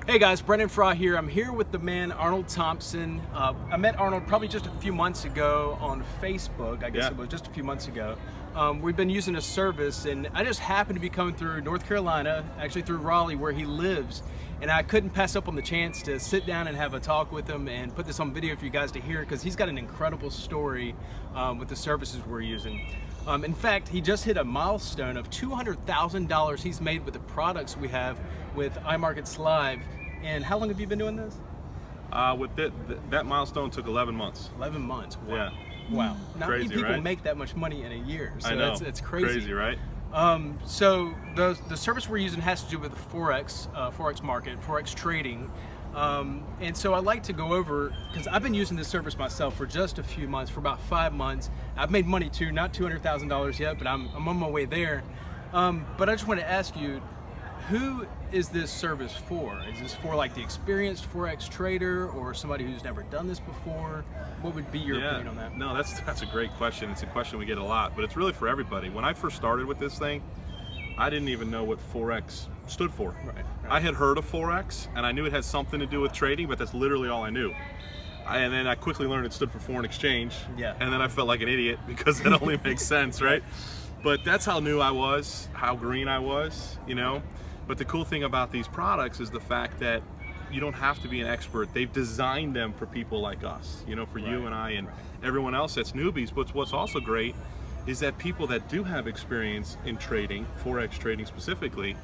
Hey guys, Brendan Fry here. I'm here with the man Arnold Thompson. I met Arnold probably just a few months ago on Facebook. I guess it was just a few months ago. We've been using a service, and I just happened to be coming through North Carolina, actually through Raleigh, where he lives. And I couldn't pass up on the chance to sit down and have a talk with him and put this on video for you guys to hear, because he's got an incredible story with the services we're using. In fact, he just hit a milestone of $200,000 he's made with the products we have with iMarkets Live. And how long have you been doing this? With that milestone took 11 months. 11 months. Wow. Yeah. Wow. Not Crazy, many people right? make that much money in a year. So I know. It's crazy. Crazy, right? So the service we're using has to do with the Forex market, Forex trading. And so I'd like to go over, because I've been using this service myself for just a few months, for about 5 months. I've made money too, not $200,000 yet, but I'm on my way there. But I just want to ask you, who is this service for? Is this for like the experienced Forex trader or somebody who's never done this before? What would be your opinion on that? No, that's a great question. It's a question we get a lot, but it's really for everybody. When I first started with this thing, I didn't even know what Forex stood for. Right. I had heard of Forex, and I knew it had something to do with trading, but that's literally all I knew. And then I quickly learned it stood for foreign exchange. Yeah. And then I felt like an idiot because it only makes sense, right? But that's how new I was, how green I was, you know? But the cool thing about these products is the fact that you don't have to be an expert. They've designed them for people like us, you know, for you and I and everyone else that's newbies. But what's also great is that people that do have experience in trading, Forex trading specifically,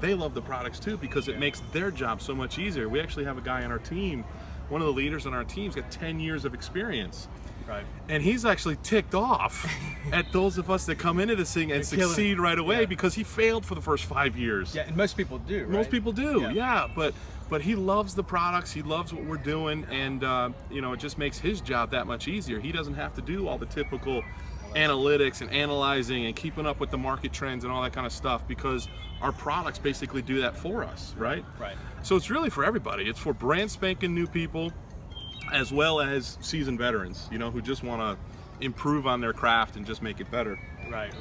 they love the products too, because it makes their job so much easier. We actually have a guy on our team, one of the leaders on our team's got 10 years of experience. Right. And he's actually ticked off at those of us that come into this thing and succeed right away because he failed for the first 5 years. Yeah, and most people do, right? Most people do, yeah. But he loves the products, he loves what we're doing, and you know, it just makes his job that much easier. He doesn't have to do all the typical analytics and analyzing and keeping up with the market trends and all that kind of stuff, because our products basically do that for us, right? Right. So it's really for everybody. It's for brand spanking new people, as well as seasoned veterans, you know, who just want to improve on their craft and just make it better. Right.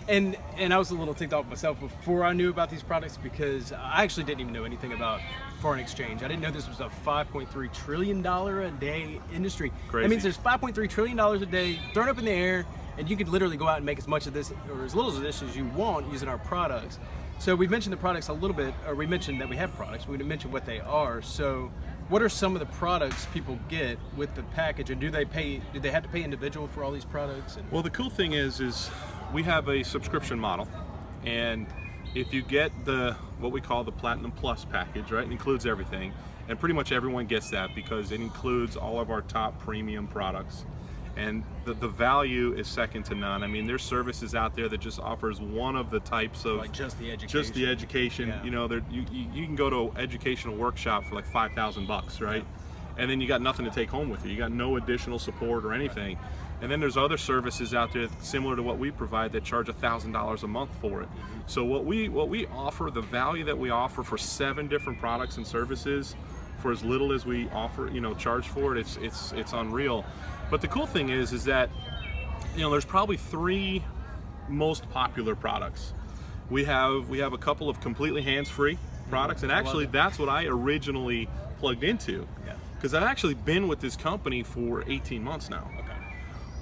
And I was a little ticked off myself before I knew about these products, because I actually didn't even know anything about foreign exchange. I didn't know this was a $5.3 trillion a day industry. Crazy. That means there's $5.3 trillion a day thrown up in the air, and you could literally go out and make as much of this or as little of this as you want using our products. So we mentioned the products a little bit, or we mentioned that we have products, we didn't mention what they are. So what are some of the products people get with the package, and do they have to pay individual for all these products? Well, the cool thing is we have a subscription model, and if you get what we call the Platinum Plus package, right, it includes everything, and pretty much everyone gets that because it includes all of our top premium products. And the value is second to none. I mean, there's services out there that just offers one of the types of, like just the education. Just the education. Yeah. You know, you can go to an educational workshop for like $5,000, right? And then you got nothing to take home with you. You got no additional support or anything. And then there's other services out there similar to what we provide that charge $1,000 a month for it. So what we offer, the value that we offer for 7 different products and services, for as little as we offer, you know, charge for it, it's unreal. But the cool thing is that, you know, there's probably 3 most popular products. We have a couple of completely hands-free products, and actually that's what I originally plugged into, because I've actually been with this company for 18 months now. Okay.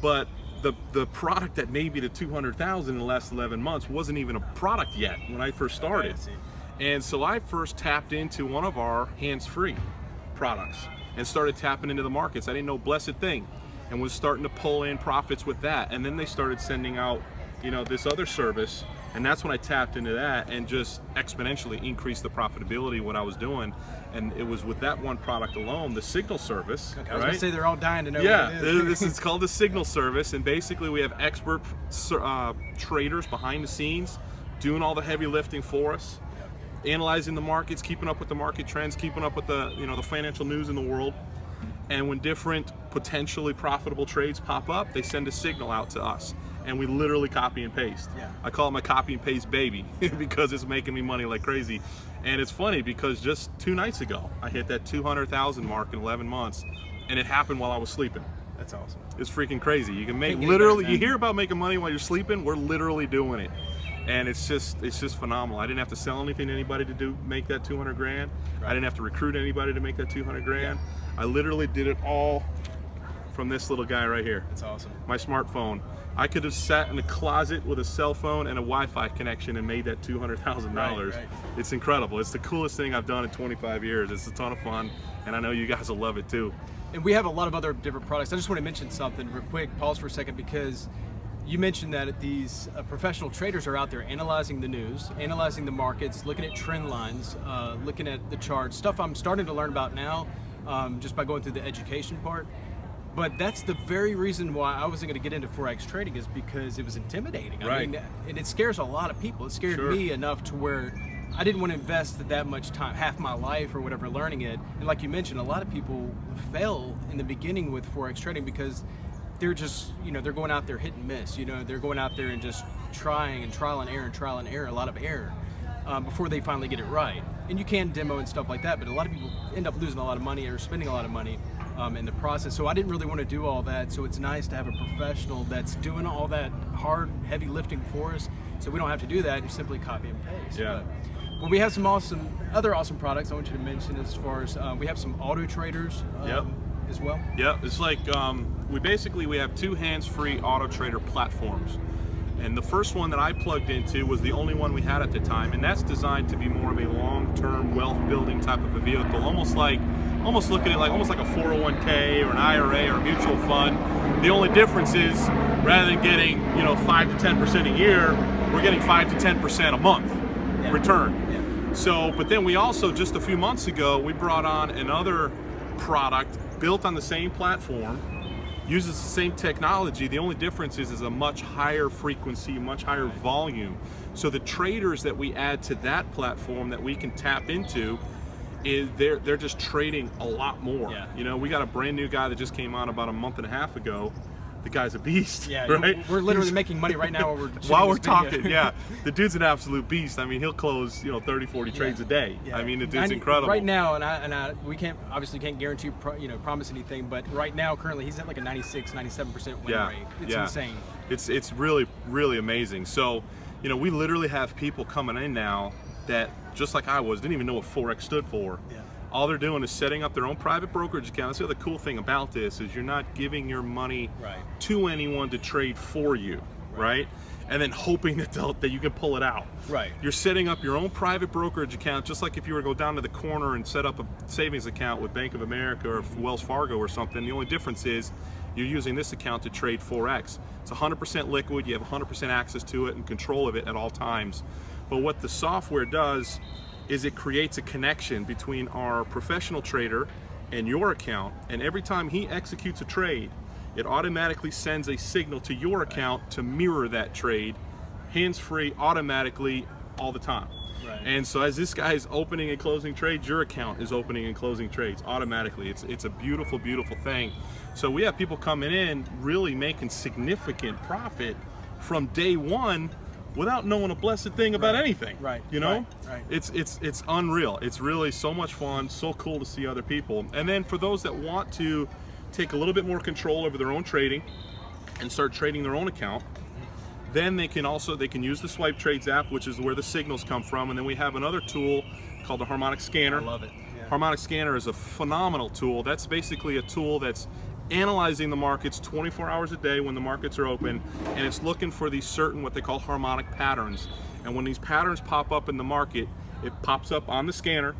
But the product that made me to 200,000 in the last 11 months wasn't even a product yet when I first started. Okay, I see. And so I first tapped into one of our hands-free products and started tapping into the markets. I didn't know a blessed thing, and was starting to pull in profits with that. And then they started sending out, you know, this other service, and that's when I tapped into that and just exponentially increased the profitability of what I was doing. And it was with that one product alone, the Signal service. Okay, I was gonna say they're all dying to know what it is. This is called the Signal service, and basically we have expert traders behind the scenes doing all the heavy lifting for us, analyzing the markets, keeping up with the market trends, keeping up with the, you know, the financial news in the world. And when different potentially profitable trades pop up, they send a signal out to us, and we literally copy and paste. Yeah. I call it my copy and paste baby because it's making me money like crazy. And it's funny because just 2 nights ago, I hit that 200,000 mark in 11 months, and it happened while I was sleeping. That's awesome. It's freaking crazy. You can make Can't get literally, better, you man. hear about making money while you're sleeping, we're literally doing it. and it's just phenomenal. I didn't have to sell anything to anybody to make that 200 grand. I didn't have to recruit anybody to make that 200 grand. I literally did it all from this little guy right here. That's awesome. My smartphone. I could have sat in a closet with a cell phone and a Wi-Fi connection and made that $200,000. Right. It's incredible. It's the coolest thing I've done in 25 years. It's a ton of fun, and I know you guys will love it too. And we have a lot of other different products. I just want to mention something real quick, pause for a second, because you mentioned that these professional traders are out there analyzing the news, analyzing the markets, looking at trend lines, looking at the charts, stuff I'm starting to learn about now just by going through the education part. But that's the very reason why I wasn't going to get into Forex trading, is because it was intimidating. I mean, and it scares a lot of people. It scared me enough to where I didn't want to invest that much time, half my life or whatever, learning it. And like you mentioned, a lot of people fail in the beginning with Forex trading because they're just, they're going out there hit and miss. They're going out there and just trying and trial and error, a lot of error before they finally get it right. And you can demo and stuff like that, but a lot of people end up losing a lot of money or spending a lot of money in the process. So I didn't really want to do all that. So it's nice to have a professional that's doing all that hard, heavy lifting for us, so we don't have to do that and simply copy and paste. Yeah. But we have some other awesome products I want you to mention, as far as we have some auto traders as well. Yeah, it's like we have two hands-free auto trader platforms. And the first one that I plugged into was the only one we had at the time, and that's designed to be more of a long-term wealth building type of a vehicle, almost look at it like almost like a 401k or an IRA or a mutual fund. The only difference is, rather than getting 5 to 10% a year, we're getting 5 to 10% a month return. Yeah. So, but then we also, just a few months ago, we brought on another product built on the same platform, uses the same technology. The only difference is a much higher frequency, much higher volume. So the traders that we add to that platform that we can tap into, they're just trading a lot more. Yeah. We got a brand new guy that just came on about a month and a half ago. The guy's a beast. Yeah, right? We're literally making money right now while we're talking. Yeah, the dude's an absolute beast. I mean, he'll close 30, 40 trades a day. Yeah. I mean, the dude's incredible. Right now, and we can't guarantee, promise anything, but right now, currently, he's at like a 96, 97% win rate. It's insane. It's really, really amazing. So, we literally have people coming in now that, just like I was, didn't even know what Forex stood for. Yeah. All they're doing is setting up their own private brokerage account. That's the other cool thing about this, is you're not giving your money to anyone to trade for you, right? And then hoping that you can pull it out. Right. You're setting up your own private brokerage account, just like if you were to go down to the corner and set up a savings account with Bank of America or Wells Fargo or something. The only difference is you're using this account to trade Forex. It's 100% liquid. You have 100% access to it and control of it at all times. But what the software does is it creates a connection between our professional trader and your account, and every time he executes a trade, it automatically sends a signal to your account to mirror that trade, hands-free, automatically, all the time. Right. And so as this guy is opening and closing trades, your account is opening and closing trades automatically. It's a beautiful, beautiful thing. So we have people coming in really making significant profit from day one without knowing a blessed thing about anything. Right. Right. It's unreal. It's really so much fun, so cool to see other people. And then for those that want to take a little bit more control over their own trading and start trading their own account, then they can use the Swipe Trades app, which is where the signals come from. And then we have another tool called the Harmonic Scanner. I love it. Yeah. Harmonic Scanner is a phenomenal tool. That's basically a tool that's analyzing the markets 24 hours a day when the markets are open, and it's looking for these certain, what they call harmonic patterns. And when these patterns pop up in the market, it pops up on the scanner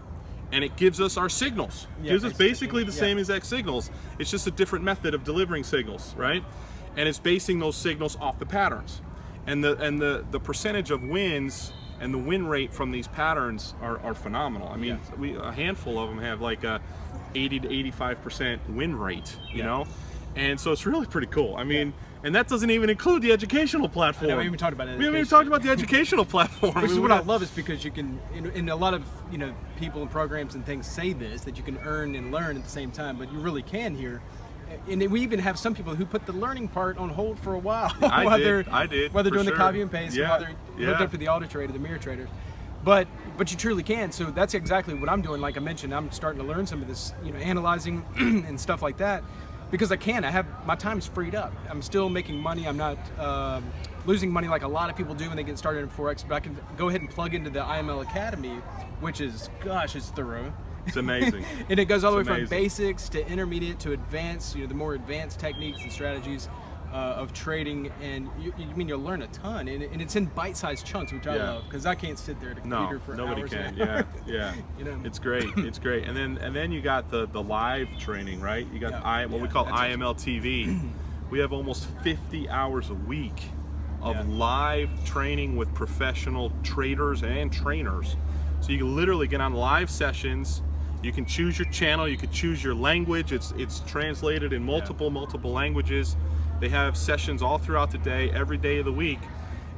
and it gives us our signals. It gives us basically the same exact signals. It's just a different method of delivering signals, right? And it's basing those signals off the patterns. And the percentage of wins and the win rate from these patterns are phenomenal. I mean, a handful of them have like a 80 to 85% win rate, you know? And so it's really pretty cool. I mean, and that doesn't even include the educational platform. We haven't even talked about it. We haven't even talked about the educational platform. Which is what I love, is because you can, in a lot of people and programs and things say this, that you can earn and learn at the same time, but you really can here. And we even have some people who put the learning part on hold for a while. I did. While they're doing sure. the copy and paste, while they're hooked up to the auto trader, the mirror traders. But you truly can. So that's exactly what I'm doing. Like I mentioned, I'm starting to learn some of this, analyzing and stuff like that. because I can. My time's freed up. I'm still making money. I'm not losing money like a lot of people do when they get started in Forex, but I can go ahead and plug into the IML Academy, which is, gosh, it's thorough. It's amazing. And it goes all the way It's from amazing. basics to intermediate to advanced, the more advanced techniques and strategies of trading, and you'll learn a ton, and it's in bite-sized chunks, which I love, because I can't sit there at a computer for nobody hours. can. And hours. Yeah. It's great. It's great. And then you got the live training, right? You got what we call IML TV. We have almost 50 hours a week of live training with professional traders and trainers. So you can literally get on live sessions. You can choose your channel. You can choose your language. It's translated in multiple languages. They have sessions all throughout the day, every day of the week.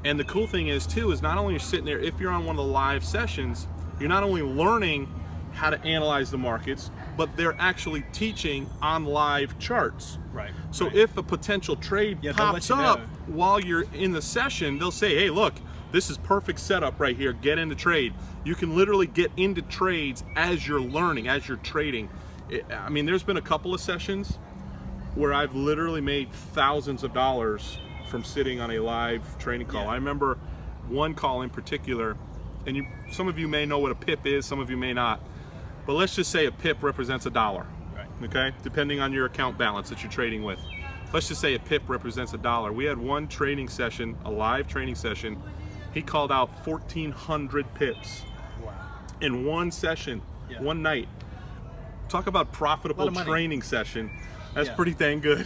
And the cool thing is too, is not only you're sitting there, if you're on one of the live sessions, you're not only learning how to analyze the markets, but they're actually teaching on live charts. Right. So if a potential trade pops up while you're in the session, they'll say, hey, look, this is perfect setup right here. Get into trade. You can literally get into trades as you're learning, as you're trading. I mean, there's been a couple of sessions where I've literally made thousands of dollars from sitting on a live training call. I remember one call in particular, and some of you may know what a pip is, some of you may not. But let's just say a pip represents $1, right? Okay, depending on your account balance that you're trading with. Let's just say a pip represents $1. We had one training session, a live training session. He called out 1,400 pips in one session, one night. Talk about profitable training session. That's pretty dang good.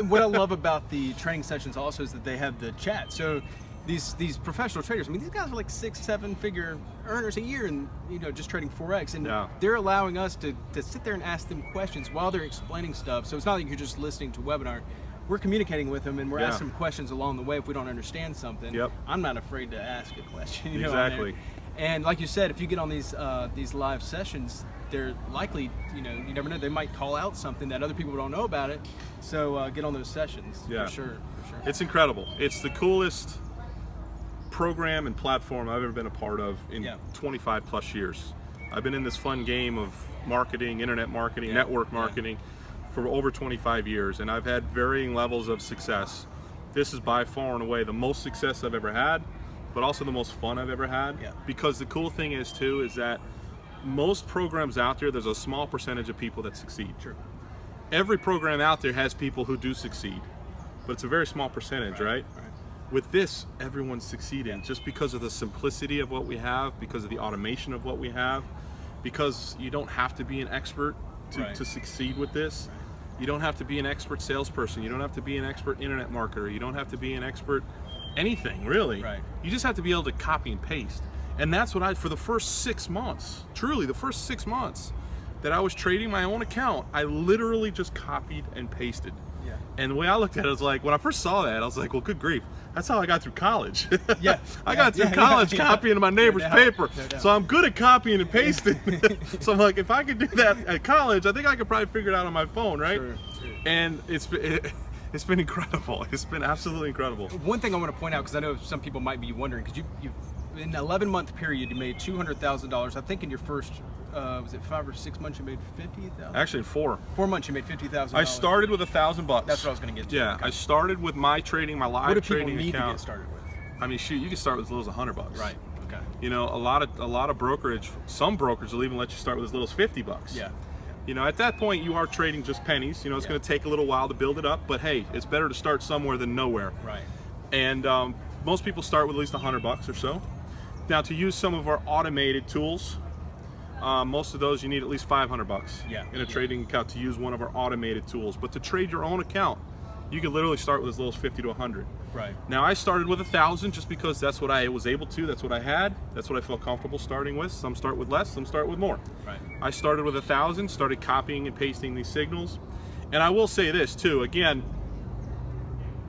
What I love about the training sessions also is that they have the chat. So these professional traders, I mean, these guys are like 6-7 figure earners a year, and just trading Forex, and they're allowing us to sit there and ask them questions while they're explaining stuff. So it's not like you're just listening to a webinar. We're communicating with them, and we're asking them questions along the way if we don't understand something. I'm not afraid to ask a question. Exactly. And like you said, if you get on these live sessions, they're likely, you never know, they might call out something that other people don't know about it. So get on those sessions, for sure. It's incredible. It's the coolest program and platform I've ever been a part of in 25 plus years. I've been in this fun game of marketing, internet marketing, network marketing for over 25 years, and I've had varying levels of success. This is by far and away the most success I've ever had, but also the most fun I've ever had. Because the cool thing is too, is that most programs out there's a small percentage of people that succeed. Every program out there has people who do succeed, but it's a very small percentage, right? With this, everyone's succeeding just because of the simplicity of what we have, because of the automation of what we have, because you don't have to be an expert to succeed with this. You don't have to be an expert salesperson. You don't have to be an expert internet marketer. You don't have to be an expert anything, really. You just have to be able to copy and paste. And that's what for the first 6 months, truly the first 6 months that I was trading my own account, I literally just copied and pasted. And the way I looked at it was like, when I first saw that, I was like, well, good grief. That's how I got through college. I got through college copying my neighbor's paper. So I'm good at copying and pasting. So I'm like, if I could do that at college, I think I could probably figure it out on my phone, right? And it's been incredible. It's been absolutely incredible. One thing I want to point out, because I know some people might be wondering, because you in an 11-month period, you made $200,000. I think in your first, was it 5 or 6 months, you made $50,000? Actually, in 4. 4 months, you made $50,000. I started with $1,000. That's what I was going to get to. Yeah, I started with my trading, my live trading account. What do people need to get started with? I mean, shoot, you can start with as little as $100. Right. Okay. A lot of brokerage. Some brokers will even let you start with as little as $50. At that point, you are trading just pennies. It's going to take a little while to build it up, but hey, it's better to start somewhere than nowhere. And most people start with at least $100 or so. Now, to use some of our automated tools, most of those you need at least $500 in a trading account to use one of our automated tools. But to trade your own account, you can literally start with as little as 50 to 100. Now, I started with 1,000 just because that's what I was able to, that's what I had, that's what I felt comfortable starting with. Some start with less, some start with more. I started with 1,000, started copying and pasting these signals. And I will say this too, again,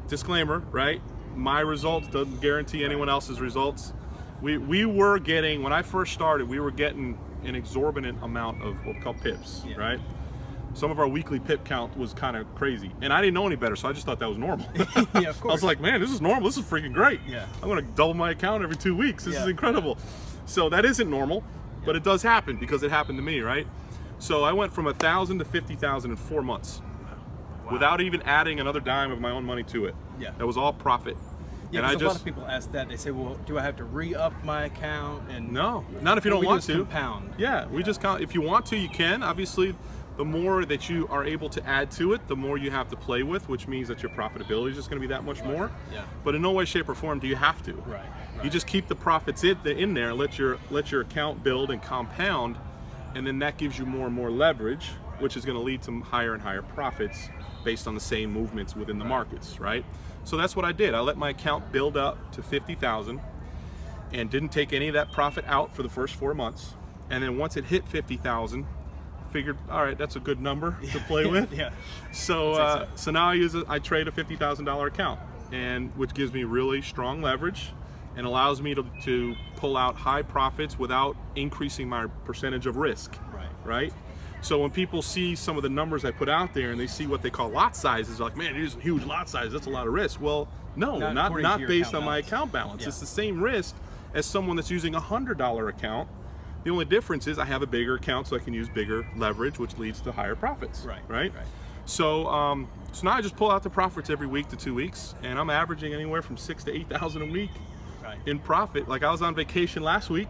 disclaimer, right? My results doesn't guarantee anyone else's results. We were getting, when I first started, we were getting an exorbitant amount of what we call pips, right? Some of our weekly pip count was kind of crazy. And I didn't know any better, so I just thought that was normal. Of course. I was like, man, this is normal. This is freaking great. I'm going to double my account every 2 weeks. This is incredible. So that isn't normal, but it does happen because it happened to me, right? So I went from 1,000 to 50,000 in 4 months. without even adding another dime of my own money to it. Yeah. That was all profit. Yeah, and a lot of people ask that. They say, well, do I have to re-up my account? And no, not if you don't want to. Compound. Yeah, we just count. If you want to, you can. Obviously, the more that you are able to add to it, the more you have to play with, which means that your profitability is just going to be that much more. Yeah. But in no way, shape, or form do you have to. Right. You just keep the profits in there, let your account build and compound, and then that gives you more and more leverage, which is going to lead to higher and higher profits based on the same movements within the markets, right? So that's what I did. I let my account build up to 50,000 and didn't take any of that profit out for the first 4 months. And then once it hit 50,000, figured, all right, that's a good number to play with. Yeah. So so now I trade a $50,000 account, and which gives me really strong leverage and allows me to pull out high profits without increasing my percentage of risk. Right? So when people see some of the numbers I put out there and they see what they call lot sizes, they're like, man, these are huge lot sizes, that's a lot of risk. Well, no, not based on my account balance. Yeah. It's the same risk as someone that's using a $100 account. The only difference is I have a bigger account, so I can use bigger leverage, which leads to higher profits. Right? So so now I just pull out the profits every week to 2 weeks, and I'm averaging anywhere from 6,000 to 8,000 a week in profit. Like I was on vacation last week,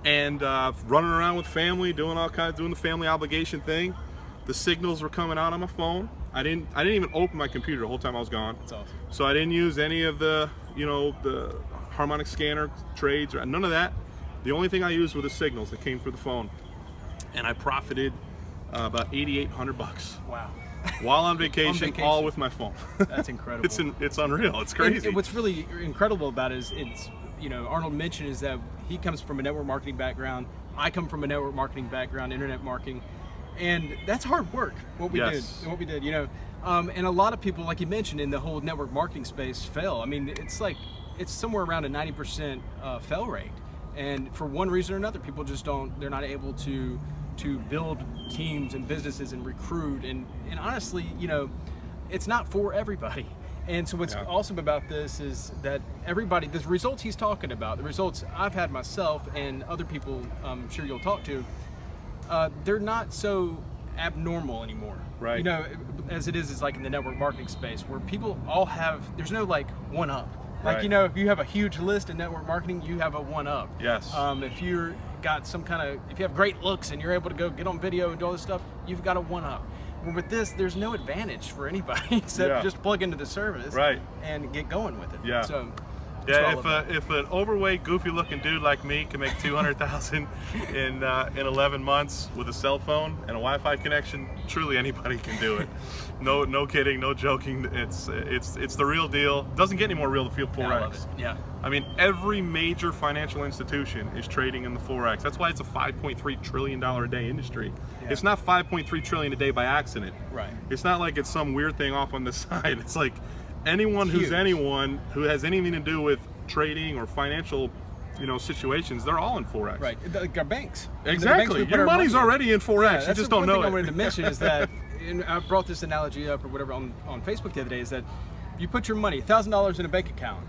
and running around with family, doing the family obligation thing. The signals were coming out on my phone. I didn't even open my computer the whole time I was gone. That's awesome. So I didn't use any of the the harmonic scanner trades or none of that. The only thing I used were the signals that came through the phone, and I profited about $8,800 Wow. while on vacation, all with my phone. That's incredible. It's unreal. It's crazy. And what's really incredible about it is it's Arnold mentioned is that he comes from a network marketing background. I come from a network marketing background, internet marketing, and that's hard work. What we did, and a lot of people, like you mentioned, in the whole network marketing space, fail. I mean, it's somewhere around a 90% fail rate, and for one reason or another, people just they're not able to build teams and businesses and recruit, and honestly, it's not for everybody. And so what's awesome about this is that the results he's talking about, the results I've had myself and other people I'm sure you'll talk to, they're not so abnormal anymore. Right. As it is like in the network marketing space where people all there's no like one up. Like, Right. if you have a huge list in network marketing, you have a one up. Yes. If you're got if you have great looks and you're able to go get on video and do all this stuff, you've got a one up. Well, with this, there's no advantage for anybody except just plug into the service and get going with it. Yeah. So, if an overweight, goofy-looking dude like me can make $200,000 in 11 months with a cell phone and a Wi-Fi connection, truly anybody can do it. No kidding, no joking. It's the real deal. Doesn't get any more real than Forex. I love it. Yeah. I mean, every major financial institution is trading in the Forex. That's why it's a $5.3 trillion a day industry. Yeah. It's not $5.3 trillion a day by accident. Right. It's not like it's some weird thing off on the side. It's like anyone who has anything to do with trading or financial situations, they're all in Forex. Right. Like our banks. Exactly. Your money's already in Forex. You just don't know it. One thing I wanted to mention is that, and I brought this analogy up or whatever on Facebook the other day, is that you put your money, $1,000 in a bank account,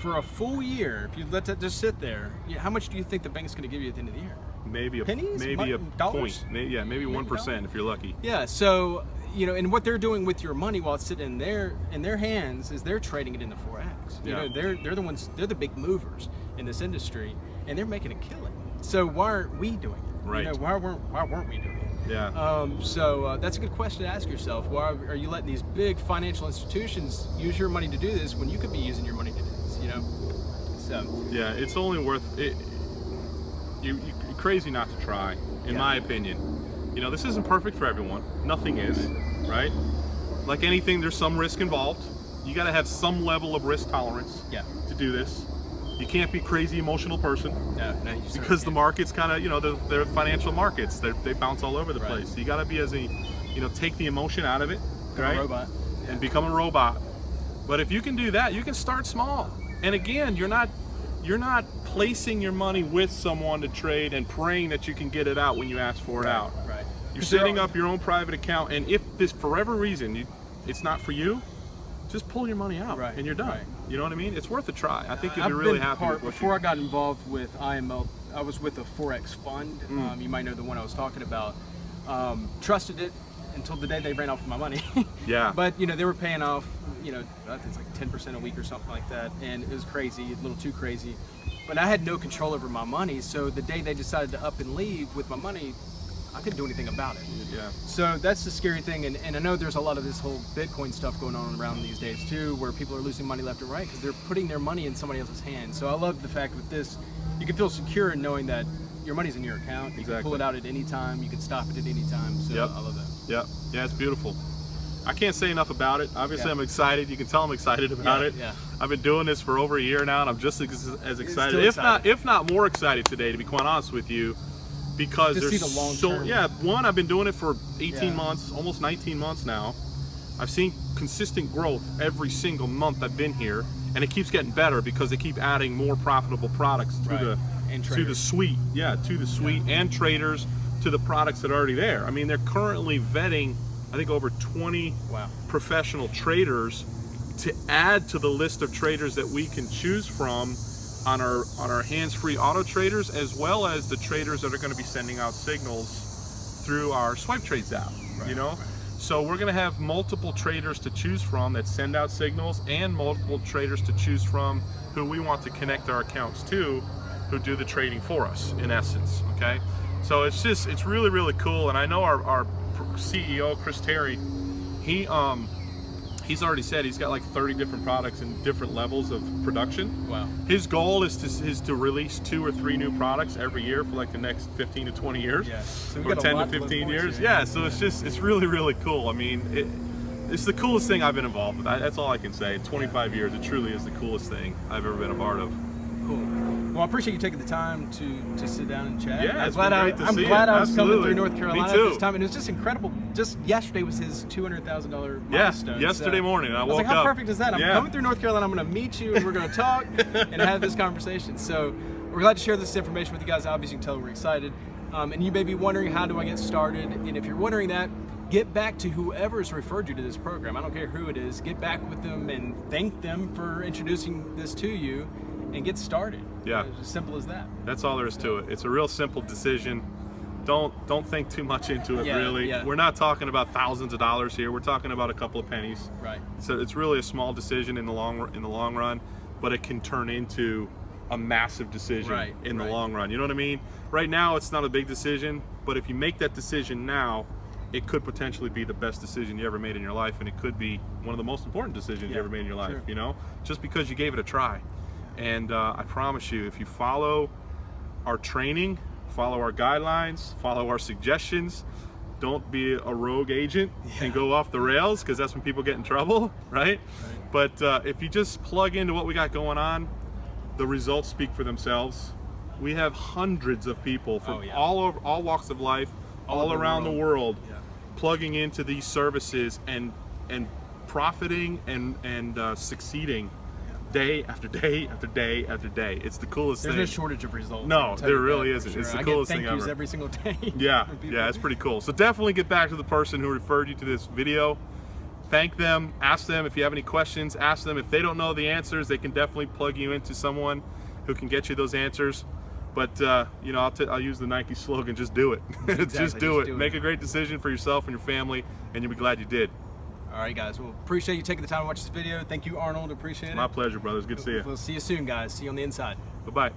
for a full year, if you let that just sit there, how much do you think the bank's going to give you at the end of the year? Maybe pennies? Maybe a dollars? point. Maybe 1% if you're lucky. Yeah, so, and what they're doing with your money while it's sitting in their hands is they're trading it into Forex. They're the ones, they're the big movers in this industry, and they're making a killing. So why aren't we doing it? Right. Why weren't we doing it? Yeah. So that's a good question to ask yourself. Why are you letting these big financial institutions use your money to do this when you could be using your money to do this? So. Yeah, it's only worth it. You're crazy not to try, in my opinion. This isn't perfect for everyone. Nothing is, right? Like anything, there's some risk involved. You got to have some level of risk tolerance to do this. You can't be a crazy emotional person. No, because the markets kind of, they're financial markets. They bounce all over the place. So you got to be take the emotion out of it, right? A robot. And become a robot. But if you can do that, you can start small. And again, you're not placing your money with someone to trade and praying that you can get it out when you ask for it out. Right. You're setting up your own private account, and if this, for whatever reason, it's not for you, just pull your money out, and you're done. Right. You know what I mean? It's worth a try. I think you'll be really happy. Before I got involved with IML, I was with a Forex fund. You might know the one I was talking about. Trusted it. until the day they ran off with my money. Yeah. But you know, they were paying off, you know, I think it's like 10% a week or something like that, and it was crazy, a little too crazy. But I had no control over my money, so the day they decided to up and leave with my money, I couldn't do anything about it. Yeah. So that's the scary thing, and I know there's a lot of this whole Bitcoin stuff going on around these days too, where people are losing money left and right because they're putting their money in somebody else's hands. So I love the fact with this, you can feel secure in knowing that your money's in your account. You can pull it out at any time. You can stop it at any time. So I love that. Yep. Yeah, it's beautiful. I can't say enough about it. Obviously, I'm excited. You can tell I'm excited about it. Yeah. I've been doing this for over a year now, and I'm just as excited, if not more excited today, to be quite honest with you, because to there's see the long term. One, I've been doing it for 18 months, almost 19 months now. I've seen consistent growth every single month I've been here, and it keeps getting better because they keep adding more profitable products to the suite. Yeah, to the suite and traders to the products that are already there. I mean, they're currently vetting, I think, over 20 professional traders to add to the list of traders that we can choose from on our hands-free auto traders, as well as the traders that are going to be sending out signals through our Swipe Trades app. You know, so we're going to have multiple traders to choose from that send out signals, and multiple traders to choose from who we want to connect our accounts to, who do the trading for us, in essence. Okay, so it's really, really cool. And I know our CEO, Chris Terry, he's already said he's got like 30 different products in different levels of production. Wow. His goal is to release 2 or 3 new products every year for like the next 15 to 20 years. Yeah. So or 10 to 15 years. Yeah, so it's really, really cool. I mean, it's the coolest thing I've been involved with. That's all I can say. 25 years, it truly is the coolest thing I've ever been a part of. Cool. Well, I appreciate you taking the time to sit down and chat. Yeah, I'm glad I was coming through North Carolina at this time, and it was just incredible. Just yesterday was his $200,000 milestone. Yeah, yesterday morning I woke was like, how perfect is that? I'm coming through North Carolina, I'm going to meet you, and we're going to talk and have this conversation. So we're glad to share this information with you guys. Obviously, you can tell we're excited. And you may be wondering, how do I get started? And if you're wondering that, get back to whoever's referred you to this program. I don't care who it is. Get back with them and thank them for introducing this to you, and get started. Yeah. It's as simple as that. That's all there is to it. It's a real simple decision. Don't think too much into it, really. Yeah. We're not talking about thousands of dollars here. We're talking about a couple of pennies. Right. So it's really a small decision in the long run, but it can turn into a massive decision in the long run. You know what I mean? Right now, it's not a big decision, but if you make that decision now, it could potentially be the best decision you ever made in your life, and it could be one of the most important decisions you ever made in your life. You know, just because you gave it a try. And I promise you, if you follow our training, follow our guidelines, follow our suggestions, don't be a rogue agent and go off the rails, because that's when people get in trouble, right? But if you just plug into what we got going on, the results speak for themselves. We have hundreds of people from all walks of life, all around the world, plugging into these services and profiting and succeeding day after day after day after day. It's the coolest thing. There's no shortage of results. No, there really isn't. It's the coolest thing ever. I get thank yous every single day. Yeah, it's pretty cool. So definitely get back to the person who referred you to this video. Thank them, ask them if you have any questions, ask them. If they don't know the answers, they can definitely plug you into someone who can get you those answers. But you know, I'll use the Nike slogan, just do it. Exactly, just do it. Make a great decision for yourself and your family, and you'll be glad you did. All right, guys. Well, appreciate you taking the time to watch this video. Thank you, Arnold. Appreciate it. My pleasure, brothers. Good to see you. We'll see you soon, guys. See you on the inside. Bye-bye.